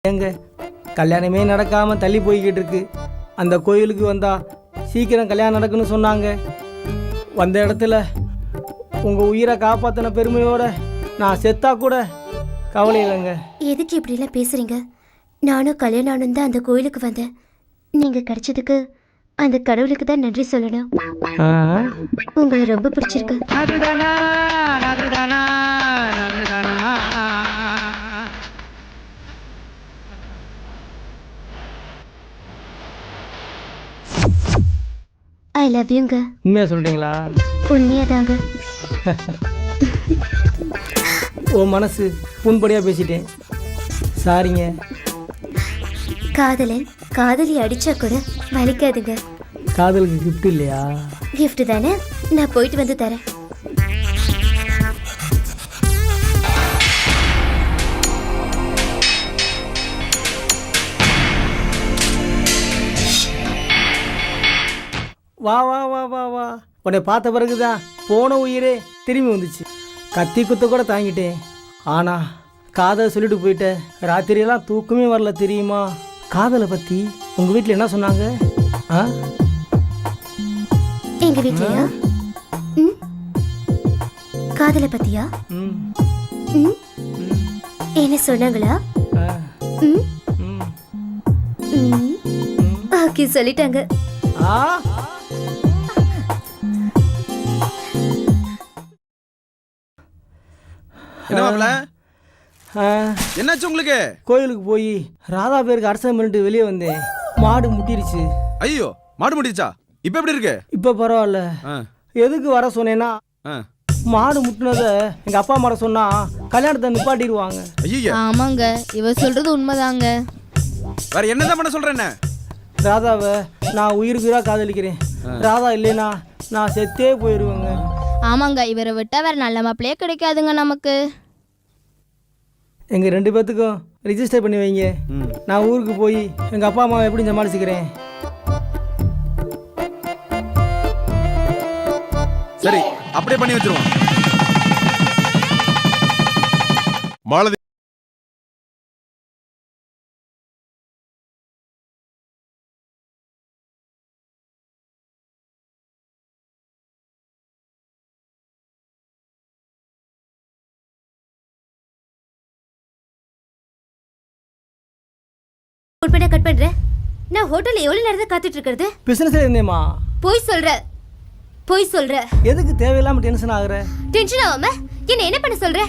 ஏங்க கல்யாணமே நடக்காமல் தள்ளி போய்கிட்டு இருக்கு. அந்த கோயிலுக்கு வந்தா சீக்கிரம் கல்யாணம் நடக்குன்னு சொன்னாங்க. வந்த இடத்துல உங்கள் உயிரை காப்பாற்றின பெருமையோட நான் செத்தா கூட கவலை இல்லைங்க. எதுக்கு இப்படிலாம் பேசுறீங்க? நானும் கல்யாணம் ஆனு தான் அந்த கோயிலுக்கு வந்தேன். நீங்கள் கிடைச்சதுக்கு அந்த கடவுளுக்கு தான் நன்றி சொல்லணும். உங்களை ரொம்ப பிடிச்சிருக்கு. ஐ லவ் யூங்க. உண்மையாக சொல்கிறீங்களா? உண்மையாதாங்க. உன் மனசு புண்படியாக பேசிட்டேன், சாரிங்க. காதலன் காதலி அடிச்சா கூட வலிக்காதுங்க. காதலுக்கு கிஃப்ட் இல்லையா? கிஃப்ட் தானே, நான் போயிட்டு வந்து தரேன். வா வா வா வா வா. உன்னை பார்த்த பிறகுதான் போன உயிரே திரும்பி வந்துச்சு. கத்தி குத்த கூட தாங்கிட்டேன். ஆனா காதலை சொல்லிட்டு போயிட்டேன். ராத்திரியெல்லாம் தூக்கமே வரல தெரியுமா? காதலை பற்றி உங்கள் வீட்டில் என்ன சொன்னாங்க? எங்க வீட்லயா? காதலை பத்தியா? என்ன சொன்னாங்களா? ஓகே, சொல்லிட்டாங்க. என்னாச்சு உங்களுக்கு? கோயிலுக்கு போய் ராதா பேருக்கு அரசம் பண்ணிட்டு வெளியே வந்தேன். மாடு முட்டிருச்சு. ஐயோ, மாடு முட்டிருச்சா? இப்ப எப்படி இருக்கு? இப்ப பரவாயில்ல. எதுக்கு வர சொன்னேன்னா, மாடு முட்டினத எங்க அப்பா அம்மா சொன்னா கல்யாணத்தை நிப்பாட்டிடுவாங்க. ஐயோ, ஆமாங்க, இவ சொல்றது உண்மைதாங்க. வேற என்னதான் பண்ண சொல்றேன்? ராதாவை நான் உயிருக்குறா காதலிக்கிறேன். ராதா இல்லைனா நான் செத்தே போயிடுவேங்க. ஆமாங்க, இவரை விட்டா வேற நல்ல மாப்பிள்ளையே கிடைக்காதுங்க நமக்கு. எங்கள் 2 பேர்த்துக்கும் ரிஜிஸ்டர் பண்ணி வைங்க. நான் ஊருக்கு போய் எங்கள் அப்பா அம்மாவை எப்படி சமாளிச்சுக்கிறேன். சரி, அப்படியே பண்ணி வச்சிருவோம். மாலதி, கட் பண்றேன். நான் ஹோட்டல்ல எவ்வளவு நேரம் காத்துட்டு இருக்கிறது? பிசினஸ்ல இருந்தேமா. போய் சொல்ற. எதுக்கு தேவையில்லாம டென்ஷன் ஆகுற? டென்ஷன் ஆகாம என்ன என்ன பண்ண சொல்ற?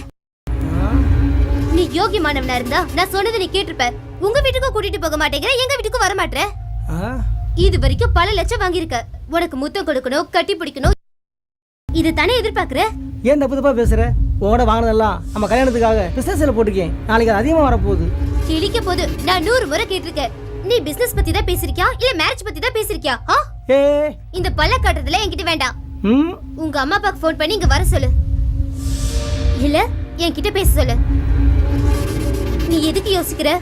நீ யோகியமானவனா இருந்தா நான் சொன்னதை நீ கேட்டிருப்ப. உங்க வீட்டுக்கு கூட்டிட்டு போக மாட்டேங்கிற, எங்க வீட்டுக்கு வர மாட்டேற. இது வரைக்கும் பல லட்சம் வாங்கியிருக்க. உனக்கு முத்தம் கொடுக்கணும், கட்டி பிடிக்கணும், இது தானே எதிர்பார்க்கற? ஏன் தப்பு தப்பா பேசுற? உங்களோட வாங்கினதெல்லாம் நம்ம கல்யாணத்துக்காக பிசினஸ்ல போட்டுக்கேன். நாளைக்கு அது அதிகமா வரப்போகுது. கிழிக்க போது. நான் 100 முறை கேட்டிருக்கேன். நீ பிசினஸ் பத்தி தான் பேசிருக்கியா இல்ல மேரேஜ் பத்தி தான் பேசிருக்கியா? இந்த பல்ல காட்டுறதுல என்கிட்ட வேண்டாம். உங்க அம்மா அப்பாக்கு ஃபோன் பண்ணி இங்க வர சொல்லு, இல்ல என்கிட்ட பேச சொல்லு. நீ எதுக்கு யோசிக்கிற?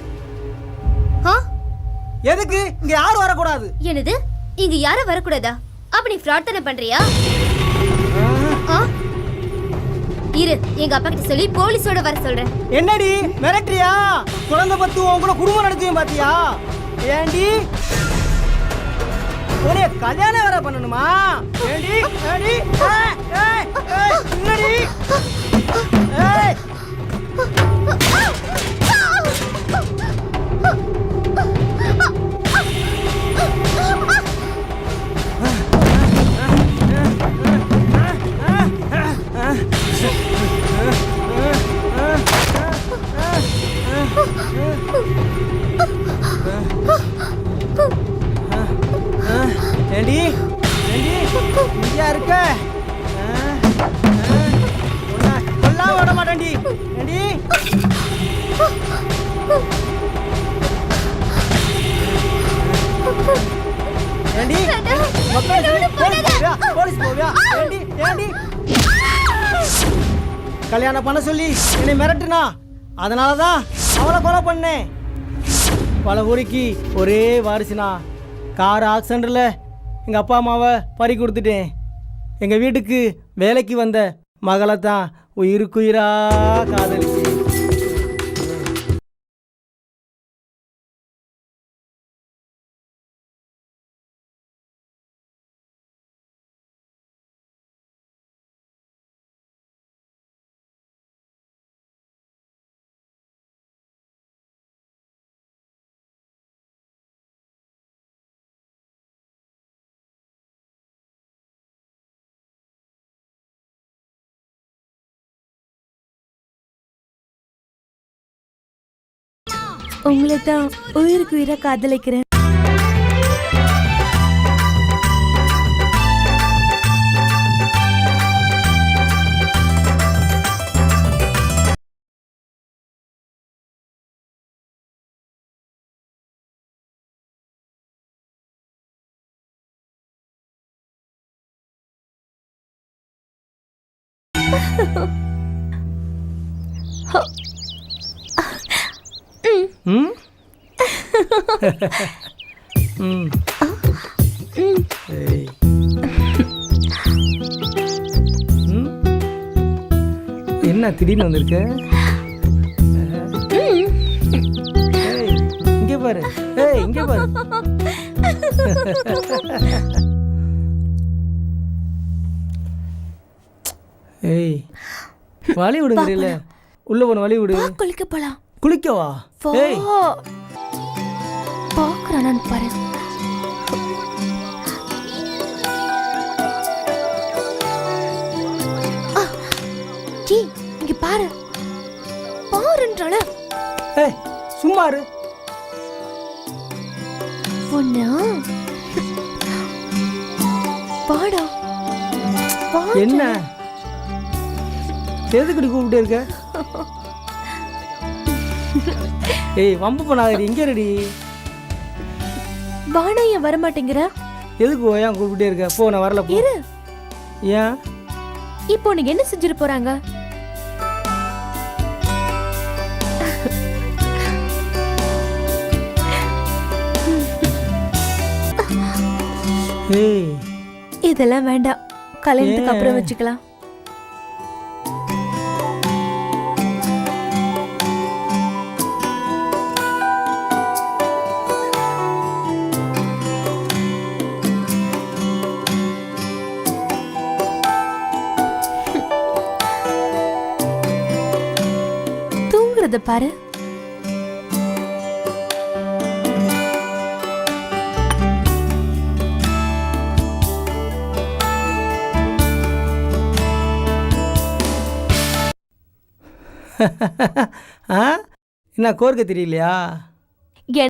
எதுக்கு இங்க யாரும் வரக்கூடாது? என்னது, இங்க யாரும் வரக்கூடாதா? அப்ப நீ ஃப்ராட் தானே பண்றியா? இரு, எங்க அப்பா கிட்ட சொல்லி போலீஸோட வர சொல்றேன். என்னடி மிரட்டறியா? குழந்தை பத்து உங்கள குடும்பம் நடத்தியும் பாத்தியா? ஏண்டி ஒரே கல்யாணம் வேற பண்ணணுமா? ஏண்டி ஏண்டி என்னடி? ஏண்டி இங்கயா இருக்க? கொல்லாம விட மாட்டேன்டி. ஏண்டி ஏண்டி போலீஸ் போவியா? ஏண்டி கல்யாணம் பண்ண சொல்லி என்னை மிரட்டுனா, அதனாலதான் அவளை கொலை பண்ணேன். பல ஊருக்கு ஒரே வாரிசுனா. கார் ஆக்சிடென்ட்ல எங்கள் அப்பா அம்மாவை பறி கொடுத்துட்டேன். எங்கள் வீட்டுக்கு வேலைக்கு வந்த மகளை தான் உயிருக்குயிராக காதலிச்சு உங்களை தான் உயிருக்கு உயிரா காதலிக்கிறேன். ம் ம் ஏய் ம் என்ன திடீர்னு வந்திருக்க? ஏய் இங்கே பாரு, ஏய் இங்கே பாரு. ஏய் வழி விடுங்கறில்ல, உள்ள போன வழி விடு. குளிக்க போலாம். குளிக்கவா? ஏய் பாக்குறானு பாரு. இங்க பாரு பாருன்றால. ஏய் சும்மா இரு. பொண்ணா பாடா. என்ன எதுக்குடி கூப்பிட்டே இருக்க? ஏய் வம்பு பண்ணாதடி, இங்கே ரெடி. வாடா, ஏன் வர மாட்டேங்கிற? எதுக்கு ஏன் கூப்பிட்டே இருக்க? போ, நான் வரல போ. இரு. ஏன் இப்போ உனக்கு என்ன செஞ்சிட்டு போறாங்க? ஏய் இதெல்லாம் வேண்டாம், கல்யாணத்துக்கு அப்புறம் வச்சுக்கலாம். தூங்குறத பாரு. என்ன கோர்க்க தெரியலையா?